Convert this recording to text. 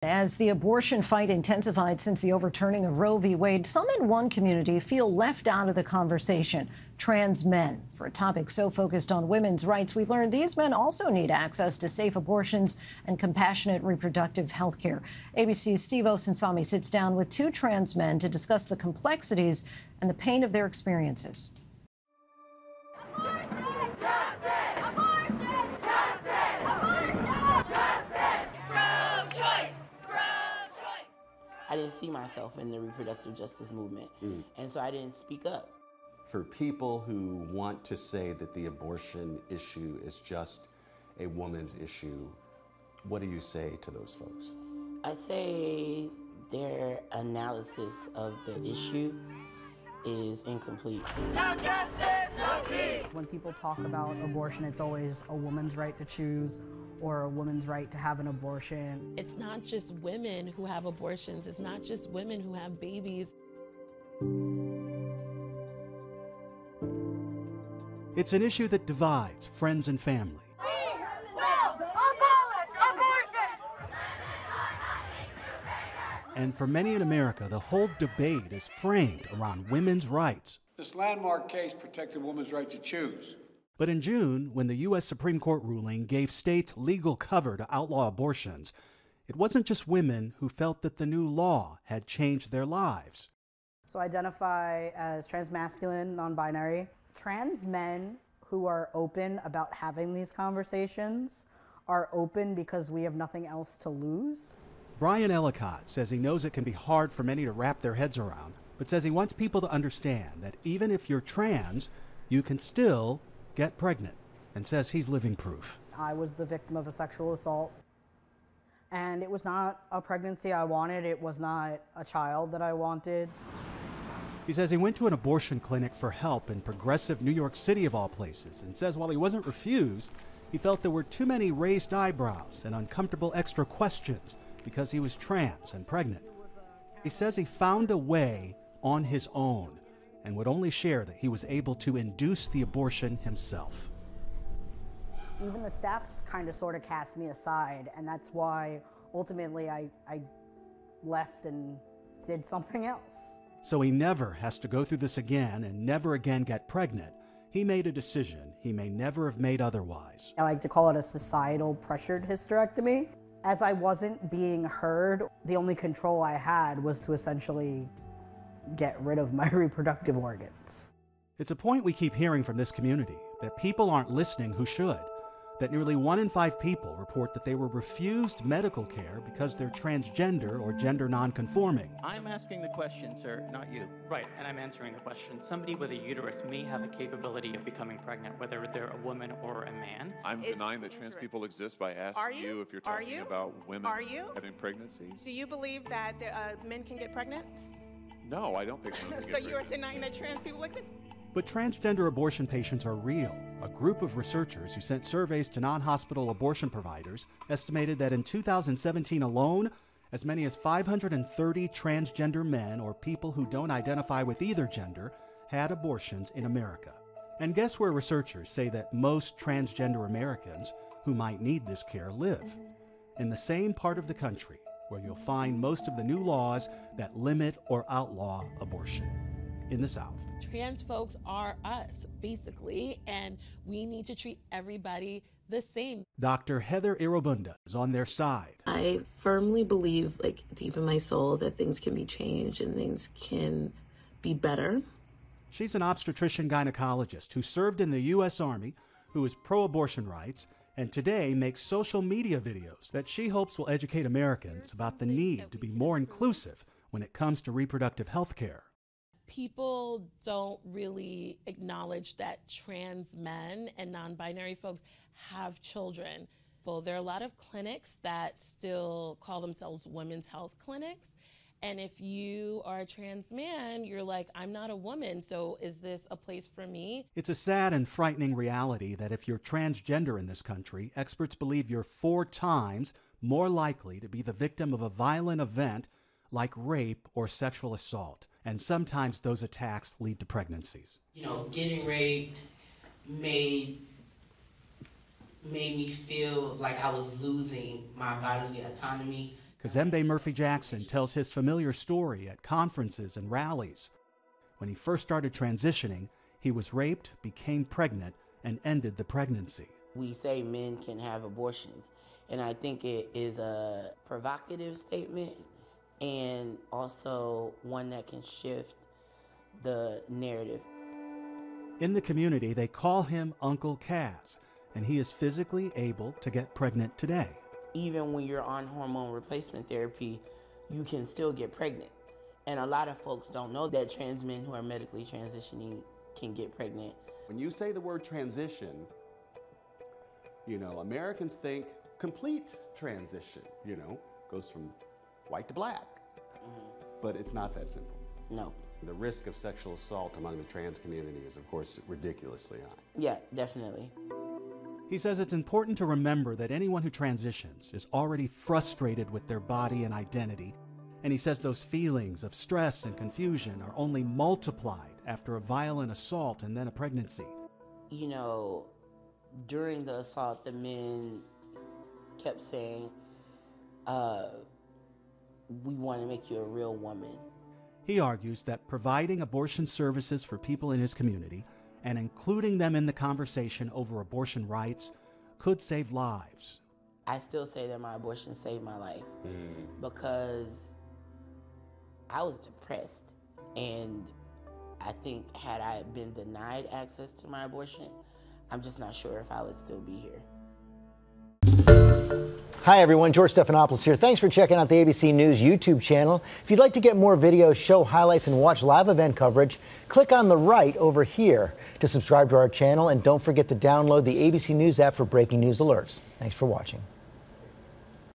As the abortion fight intensified since the overturning of Roe v. Wade, some in one community feel left out of the conversation: trans men. For a topic so focused on women's rights, we learned these men also need access to safe abortions and compassionate reproductive health care. ABC's Steve Osunsami sits down with two trans men to discuss the complexities and the pain of their experiences. I didn't see myself in the reproductive justice movement, and so I didn't speak up. For people who want to say that the abortion issue is just a woman's issue, what do you say to those folks? I say their analysis of the issue is incomplete. No justice, no peace. When people talk about abortion, it's always a woman's right to choose or a woman's right to have an abortion. It's not just women who have abortions. It's not just women who have babies. It's an issue that divides friends and family. We will abolish abortion! And for many in America, the whole debate is framed around women's rights. This landmark case protected women's right to choose. But in June, when the U.S. Supreme Court ruling gave states legal cover to outlaw abortions, it wasn't just women who felt that the new law had changed their lives. So I identify as transmasculine, non-binary. Trans men who are open about having these conversations are open because we have nothing else to lose. Brian Ellicott says he knows it can be hard for many to wrap their heads around, but says he wants people to understand that even if you're trans, you can still get pregnant, and says he's living proof. I was the victim of a sexual assault, and it was not a pregnancy I wanted. It was not a child that I wanted. He says he went to an abortion clinic for help in progressive New York City, of all places, and says while he wasn't refused, he felt there were too many raised eyebrows and uncomfortable extra questions because he was trans and pregnant. He says he found a way on his own and would only share that he was able to induce the abortion himself. Even the staff kind of sort of cast me aside, and that's why ultimately I left and did something else. So he never has to go through this again and never again get pregnant. He made a decision he may never have made otherwise. I like to call it a societal pressured hysterectomy. As I wasn't being heard, the only control I had was to essentially get rid of my reproductive organs. It's a point we keep hearing from this community, that people aren't listening who should, that nearly 1 in 5 people report that they were refused medical care because they're transgender or gender nonconforming. I'm asking the question, sir, not you. Right, and I'm answering the question. Somebody with a uterus may have the capability of becoming pregnant, whether they're a woman or a man. I'm denying that trans people exist by asking you if you're talking about women having pregnancies. Do you believe that men can get pregnant? No, I don't think men can get So you are denying that trans people exist? But transgender abortion patients are real. A group of researchers who sent surveys to non-hospital abortion providers estimated that in 2017 alone, as many as 530 transgender men or people who don't identify with either gender had abortions in America. And guess where researchers say that most transgender Americans who might need this care live? In the same part of the country where you'll find most of the new laws that limit or outlaw abortion, in the South. Trans folks are us, basically, and we need to treat everybody the same. Dr. Heather Irobunda is on their side. I firmly believe, deep in my soul, that things can be changed and things can be better. She's an obstetrician gynecologist who served in the U.S. Army, who is pro-abortion rights, and today makes social media videos that she hopes will educate Americans about the need to be more inclusive when it comes to reproductive health care. People don't really acknowledge that trans men and non-binary folks have children. Well, there are a lot of clinics that still call themselves women's health clinics. And if you are a trans man, you're like, I'm not a woman, so is this a place for me? It's a sad and frightening reality that if you're transgender in this country, experts believe you're 4 times more likely to be the victim of a violent event like rape or sexual assault. And sometimes those attacks lead to pregnancies. Getting raped made me feel like I was losing my bodily autonomy. Kazembe Murphy-Jackson tells his familiar story at conferences and rallies. When he first started transitioning, he was raped, became pregnant, and ended the pregnancy. We say men can have abortions, and I think it is a provocative statement and also one that can shift the narrative. In the community, they call him Uncle Kaz, and he is physically able to get pregnant today. Even when you're on hormone replacement therapy, you can still get pregnant. And a lot of folks don't know that trans men who are medically transitioning can get pregnant. When you say the word transition, Americans think complete transition, goes from white to black. But it's not that simple. No. The risk of sexual assault among the trans community is, of course, ridiculously high. Yeah, definitely. He says it's important to remember that anyone who transitions is already frustrated with their body and identity. And he says those feelings of stress and confusion are only multiplied after a violent assault and then a pregnancy. During the assault, the men kept saying, we want to make you a real woman. He argues that providing abortion services for people in his community and including them in the conversation over abortion rights could save lives. I still say that my abortion saved my life because I was depressed, and I think had I been denied access to my abortion, I'm just not sure if I would still be here. Hi everyone, George Stephanopoulos here. Thanks for checking out the ABC News YouTube channel. If you'd like to get more videos, show highlights, and watch live event coverage, click on the right over here to subscribe to our channel, and don't forget to download the ABC News app for breaking news alerts. Thanks for watching.